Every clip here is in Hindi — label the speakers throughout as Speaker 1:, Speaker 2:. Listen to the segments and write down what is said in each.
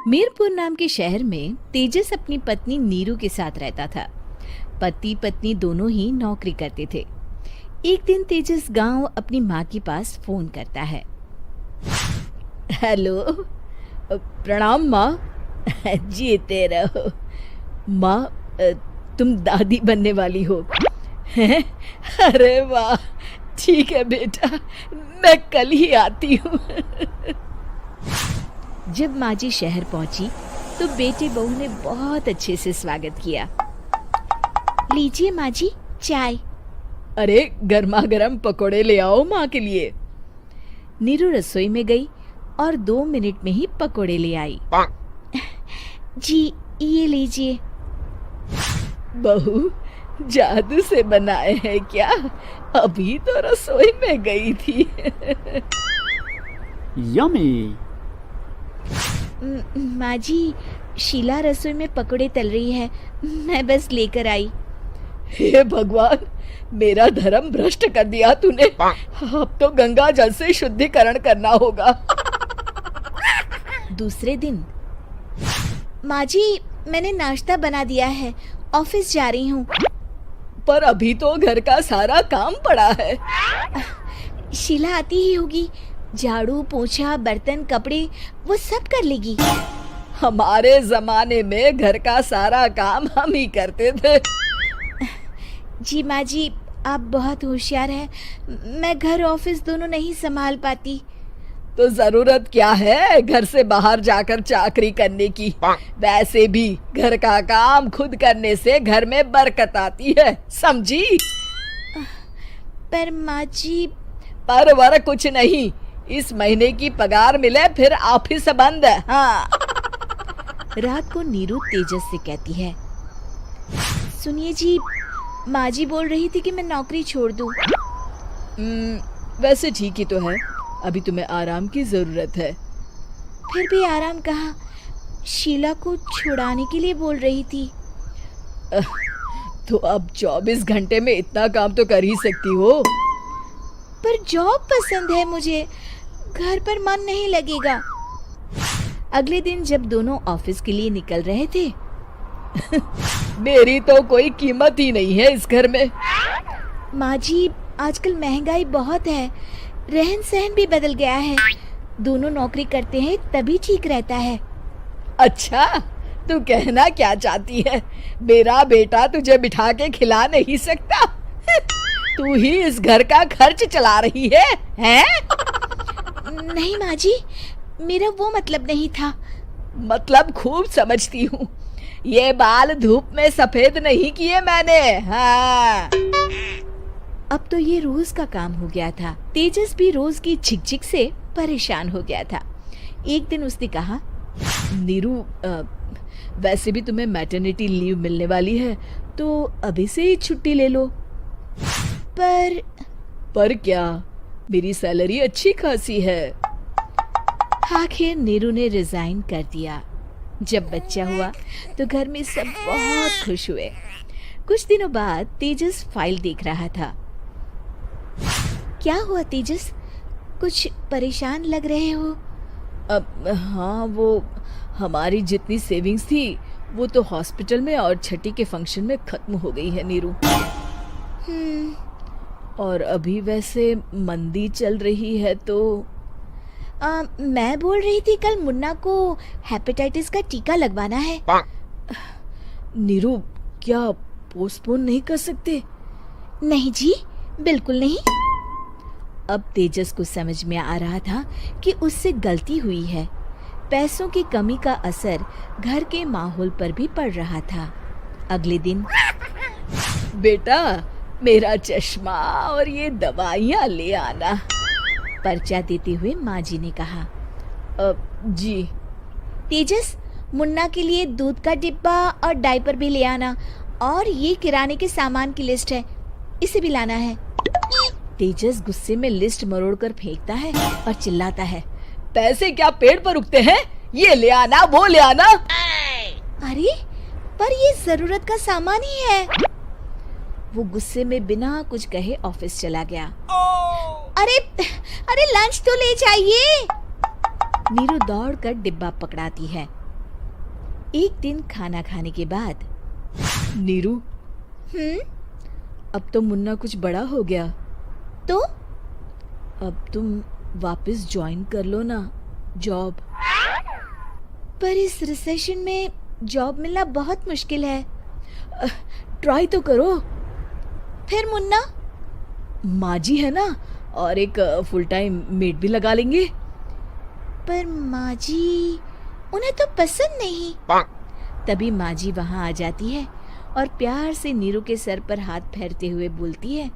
Speaker 1: मीरपुर नाम के शहर में तेजस अपनी पत्नी नीरू के साथ रहता था। पति पत्नी दोनों ही नौकरी करते थे। एक दिन तेजस गांव अपनी माँ के पास फोन करता है। हेलो, प्रणाम माँ। जीते रहो माँ, तुम दादी बनने वाली हो हैं? अरे वाह, ठीक है बेटा, मैं कल ही आती हूँ। जब माँ जी शहर पहुंची तो बेटे बहू ने बहुत अच्छे से स्वागत किया। लीजिए माँ जी, चाय। अरे गर्मा गर्म पकोड़े ले आओ माँ के लिए। नीरू रसोई में गई और 2 मिनट में ही पकोड़े ले आई। जी ये लीजिए। बहू जादू से बनाए हैं क्या? अभी तो रसोई में गई थी।
Speaker 2: यम्मी।
Speaker 1: माँ जी, शीला रसोई में पकोड़े तल रही है, मैं बस लेकर आई। हे भगवान, मेरा धर्म भ्रष्ट कर दिया तूने। अब तो गंगा जल से शुद्धिकरण करना होगा। दूसरे दिन, माँ जी मैंने नाश्ता बना दिया है, ऑफिस जा रही हूँ। पर अभी तो घर का सारा काम पड़ा है। शीला आती ही होगी, झाड़ू पोछा बर्तन कपड़े वो सब कर लेगी। हमारे जमाने में घर का सारा काम हम ही करते थे। जी माँ जी, आप बहुत होशियार हैं, मैं घर ऑफिस दोनों नहीं संभाल पाती। तो जरूरत क्या है घर से बाहर जाकर चाकरी करने की? वैसे भी घर का काम खुद करने से घर में बरकत आती है, समझी? पर माँ जी। पर वर कुछ नहीं, इस महीने की पगार मिले फिर ऑफिस बंद। हाँ। रात को नीरू तेजस से कहती है, सुनिए जी, माँ जी बोल रही थी कि मैं नौकरी छोड़ दूं। वैसे ठीक ही तो है, अभी तुम्हें आराम की जरूरत है। फिर भी आराम कहाँ, शीला को छुड़ाने के लिए बोल रही थी। तो अब 24 घंटे में इतना काम तो कर ही सकती हो। पर जॉब पसंद है मुझे, घर पर मन नहीं लगेगा। अगले दिन जब दोनों ऑफिस के लिए निकल रहे थे, मेरी तो कोई कीमत ही नहीं है इस घर में। माँ जी, आजकल महंगाई बहुत है, रहन सहन भी बदल गया है, दोनों नौकरी करते हैं तभी ठीक रहता है। अच्छा, तू कहना क्या चाहती है? मेरा बेटा तुझे बिठा के खिला नहीं सकता? तू ही इस घर का खर्च चला रही है, हैं? नहीं माँ जी, मेरा वो मतलब नहीं था। मतलब खूब समझती हूँ, ये बाल धूप में सफेद नहीं किए मैंने। हाँ। अब तो ये रोज का काम हो गया था। तेजस भी रोज की झिकझिक से परेशान हो गया था। एक दिन उसने कहा, नीरू, वैसे भी तुम्हें मैटरनिटी लीव मिलने वाली है, तो अभी से ही छुट्टी ले लो। पर क्या, मेरी सैलरी अच्छी खासी है। आखिर नीरू ने रिजाइन कर दिया। जब बच्चा हुआ तो घर में सब बहुत खुश हुए। कुछ दिनों बाद तेजस फाइल देख रहा था। क्या हुआ तेजस, कुछ परेशान लग रहे हो? हाँ, वो हमारी जितनी सेविंग्स थी वो तो हॉस्पिटल में और छठी के फंक्शन में खत्म हो गई है नीरू। और अभी वैसे मंदी चल रही है तो मैं बोल रही थी कल मुन्ना को हेपेटाइटिस का टीका लगवाना है। नीरू, क्या पोस्टपोन नहीं कर सकते? नहीं जी, बिल्कुल नहीं। अब तेजस को समझ में आ रहा था कि उससे गलती हुई है। पैसों की कमी का असर घर के माहौल पर भी पड़ रहा था। अगले दिन, बेटा मेरा चश्मा और ये दवाइयाँ ले आना, पर्चा देते हुए माँ जी ने कहा। जी। तेजस, मुन्ना के लिए दूध का डिब्बा और डायपर भी ले आना, और ये किराने के सामान की लिस्ट है, इसे भी लाना है। तेजस गुस्से में लिस्ट मरोड़कर फेंकता है और चिल्लाता है, पैसे क्या पेड़ पर उगते हैं? ये ले आना, वो ले आना। अरे पर ये जरूरत का सामान ही है। वो गुस्से में बिना कुछ कहे ऑफिस चला गया। अरे लंच तो ले जाइए। नीरू दौड़कर डिब्बा पकड़ाती है एक दिन खाना खाने के बाद, नीरू, अब तो मुन्ना कुछ बड़ा हो गया, तो अब तुम वापस ज्वाइन कर लो ना जॉब। पर इस रिसेशन में जॉब मिलना बहुत मुश्किल है। ट्राई तो करो। फिर मुन्ना? माँ जी है ना, और एक फुल टाइम मेड भी लगा लेंगे। पर माँ जी, उन्हें तो पसंद नहीं। तभी माँ जी वहाँ आ जाती है और प्यार से नीरू के सर पर हाथ फेरते हुए बोलती है,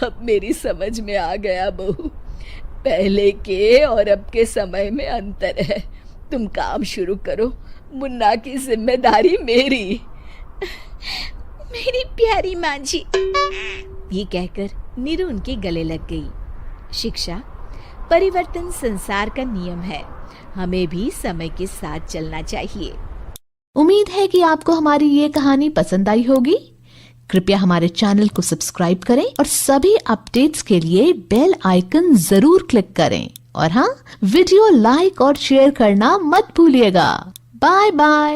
Speaker 1: अब मेरी समझ में आ गया बहू, पहले के और अब के समय में अंतर है। तुम काम शुरू करो, मुन्ना की जिम्मेदारी मेरी। मेरी प्यारी माँ जी। ये कहकर नीरू उनके गले लग गई। शिक्षा, परिवर्तन संसार का नियम है, हमें भी समय के साथ चलना चाहिए।
Speaker 2: उम्मीद है कि आपको हमारी ये कहानी पसंद आई होगी। कृपया हमारे चैनल को सब्सक्राइब करें और सभी अपडेट्स के लिए बेल आइकन जरूर क्लिक करें। और हाँ, वीडियो लाइक और शेयर करना मत भूलिएगा। Bye bye.